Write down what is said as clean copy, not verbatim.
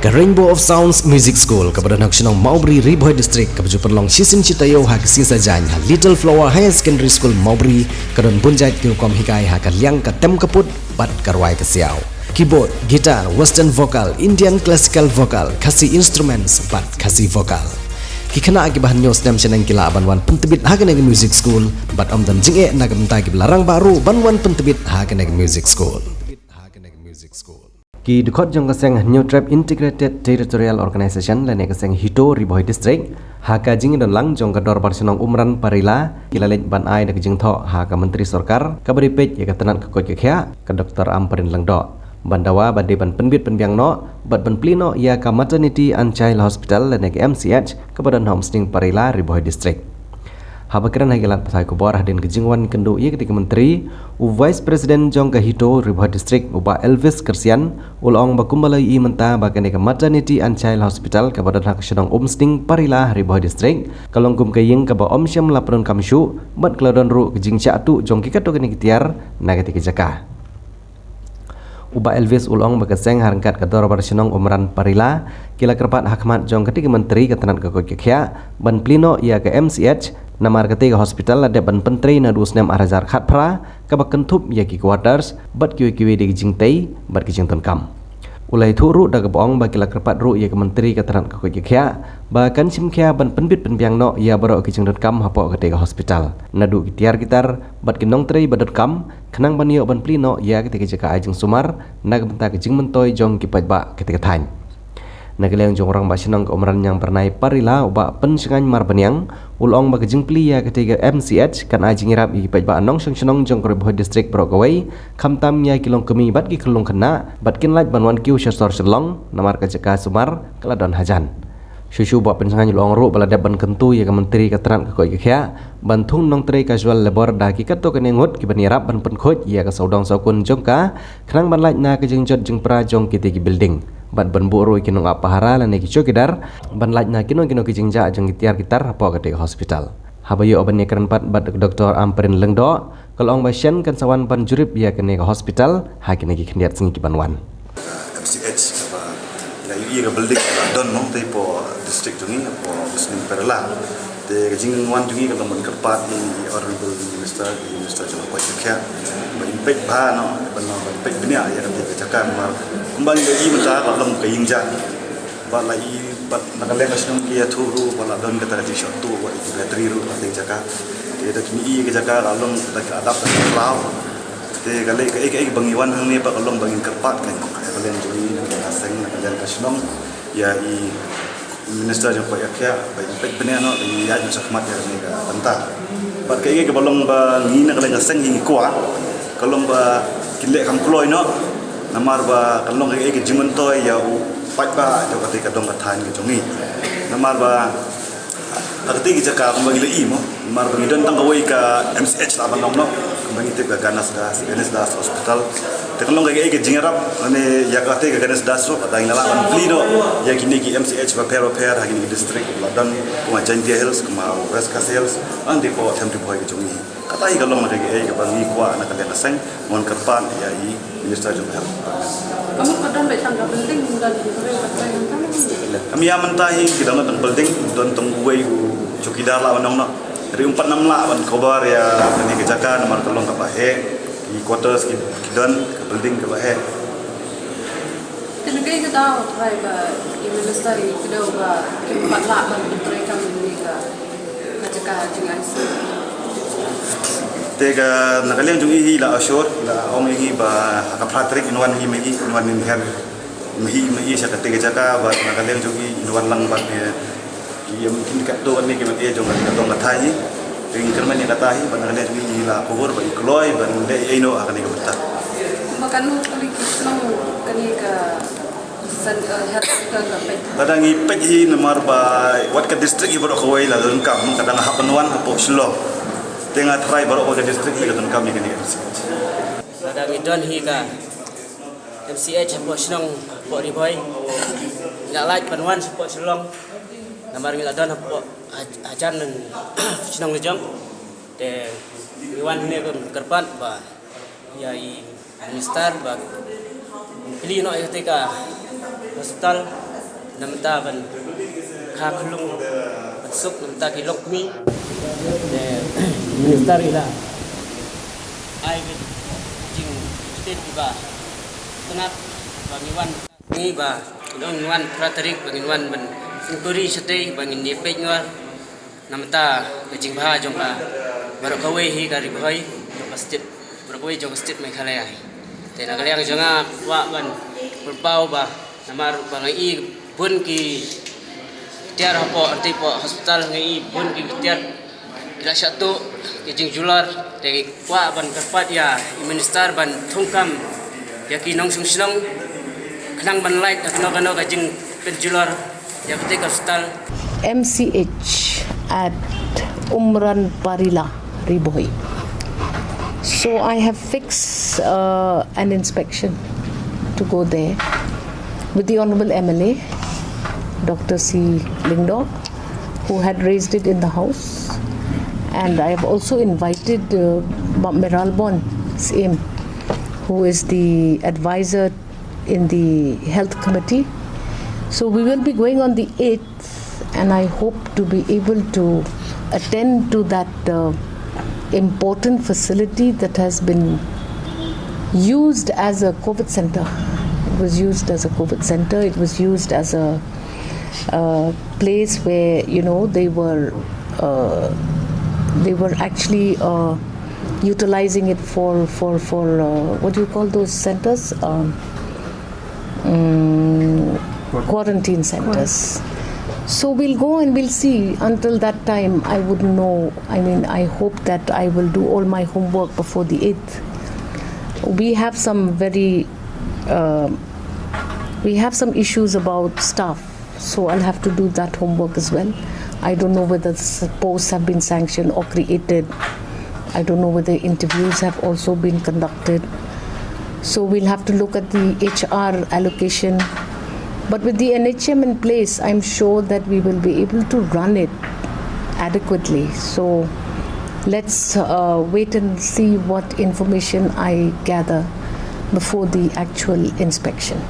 ke Rainbow of Sounds Music School kepada nak senang Maubri Riboy District kepada perlong sisin citayo ha ke sisa jan ha Little Flower Higher Secondary School Maubri kedon bunjai tirukom hikai ha ke liang ke tem keput bat karwai ke siau keyboard, gitar, western vocal, Indian classical vocal, kasih instruments bat kasih vocal kikena akibat news nam senang kila banwan pentebit ha ke music school bat om dan jinge nak mentai ke larang baru banwan pentebit ha ke music school Ki dukot jong kaseng New Tribe Integrated Territorial Organization lane kaseng Hito Riboy District haka jing don lang jong kador barsenong umran parila kilalej ban ai dak jing tho haka menteri sarkar kabari pej ya katanan ke koj khya ke Dr. Amperin Langdo bandawa bade ban penbit penbiang no bat ban plino ya ka Maternity and Child Hospital lane ke MCH kebadan homesting parila Riboy District Habakiran hagilat pasai kubor hadin kejingwan kendu ia ketika menteri Vice President Jong Kahito Riboy District uba Elvis Kersian ulong bakumbalai i menta bagian ke Maternity and Child Hospital kepada hak sedang umsting parila Riboy District kalong kum kaying ke ba om syam lapron kamsyu bat keladon ru kejing catu jong kikato kini kitiar na ketika jaka Uba Elvis ulong bakaseng harangkat kador barsenong umran parila kila kerpat hakmat jong ketika menteri ketenan ke kokya ban plino ia ke MCH namar ketiga hospital ada ban penteri na dusnam arazar khatpra ke bakentup ia ki quarters bat kiwi di jingtai bat kijing tonkam ulai thuru da ke boong ba kila kerpat ru ia ke menteri ketenan ke kokya bahkan simkya ban penbit penbiang no ia barok kijing tonkam hapo ketiga hospital nadu kitiar gitar bat kinong trei badotcom kenang banio ban plino ia ketika jaka ajeng sumar nag benta kijing mentoy jong kipaj ba ketika than Nagaleng jong orang basinong ke umran yang pernah parila uba pensengan marbaniang ulong ba kijing pli ya ketika MCH kan ajing irap i paj ba anong senong jong Riboy District Brokawai kamtam ya kilong kemi bat ki kelong kena bat kin laj banwan kiu syasor selong namar ka jaka sumar keladon hajan Shushu ba pensengan ulong ru balada ban kentu ya ke menteri keteran ke koi khya bantung nong trei casual labor da ki kato kan ngot ki ban irap ban penkhoj ya ke saudang saukun jongka kenang ban laj na ke jing jot jing pra jong ki building ban buru kinong apahara lan neki chokidar ban laj na kinong kijingja jeng tiar gitar apo ke hospital habayo oban ne keran pat bat Dr. Amperin Lengdo kalong basyan kan sawan ban jurip ya kene ke hospital ha kene ki kendiat singi banwan MCH apa la yu ga building don no te po district jungi po muslim perla te jing wan jungi ka lamon kerpat ni honorable minister jong ko kya ba impek ba no ban no impek benia ya kan te cakap mar kembali lagi mentah kalau ke Yingja, balai bat nakaleng kasinong kia turu bala don kata kati shot tu buat itu bateri ru nanti jaka, dia dah kini ke jaka kalau dah adap dah kelau, dia kalau ke bangiwan ni pak kalau bangin kerpat kan, kalau jadi asing nakaleng kasinong ya i minister yang kaya kaya baik benar no ya yang sakmat ya ni pentah, bat ke balong ba ni nakaleng asing ini kuat, kalau ba kilek kam kloy no namar ba kalong ke jimentoy ya pat ba to kati kadong kathan ke jongi namar ba arti ki jaka bagi le mo namar bagi don tang kawai ka MCH la banong no bagi te ka ganas das hospital te kalong ke jingarap ane ya kati ka ganas das ro ata ingala ban plido ya kini ki MCH ba pero ha kini district ladan kuma Jantia Hills kuma West Hills ande ko attempt boy ke jongi katai kalong ke bangi kwa na kale kaseng mon kerpan ya i Minister Jom Health. Kamu kadang datang ke building dan kami yang mentahi kita nak building dan tungguai cukidar lah orang nak dari 46 lah ban kobar ya ini kejakan nomor tolong ke bahe di quarters kidan ke building ke bahe. Tapi kita tahu driver minister itu dah ke 4 lah ban mereka ini ke kejakan dengan Tega nakaleng jungi hi la ashore la ong hi ba kapatrik inwan hi megi inwan ni her mehi sa tega jaka ba nakaleng jungi inwan lang ba ni ki mungkin ka to ni ki mate jong ka tong kathai ring kerman ni kathai ba nakaleng jungi la kubur ba ikloy ba de ino akan ni bata makan kali kisno kani ka san her ka pe badang i pej hi namar ba wat ka district hi ba ko wai la don kam kadang hapanwan hapo slo tengah try baru pada distrik ni kata kami ni MCH. Ada midon hi ka MCH po sinong po Riboy. Nak like panwan po silong. Namar ngila don po ajan ng sinong lejong. Te iwan ni kerpan ba ya i minister ba pili no ketika hospital namta ban kha khulung ban suk namta ki lokmi de minister ila ai bin jing state ba tenat bangiwan ni ba dong wan pratarik bangiwan ban singkuri sate bangin ni pe ngwa namta jing bha jong ka barakawe hi gari bhai jong state barakawe jong state Meghalaya te nagaliang jonga wa ban pau ba namar bangai bun ki tiar hapo anti po hospital ngai bun ki tiar ila satu kijing jular te kwa ban karpat ya minister ban thungkam ya ki nong sung sinong khnang ban like kano kajing penjular ya ketika hospital MCH at Umran Parila Riboy. So I have fixed an inspection to go there with the Honorable MLA, Dr. C. Lingdor, who had raised it in the House. And I have also invited Meralbon Same, who is the advisor in the Health Committee. So we will be going on the 8th, and I hope to be able to attend to that important facility that has been used as a COVID center. It was used as a COVID center. It was used as a place where they were actually utilizing it for what do you call those centers? Quarantine centers. So we'll go and we'll see. Until that time, I wouldn't know. I mean, I hope that I will do all my homework before the 8th. We have some issues about staff, so I'll have to do that homework as well. I don't know whether the posts have been sanctioned or created. I don't know whether interviews have also been conducted. So we'll have to look at the HR allocation. But with the NHM in place, I'm sure that we will be able to run it adequately. So let's wait and see what information I gather before the actual inspection.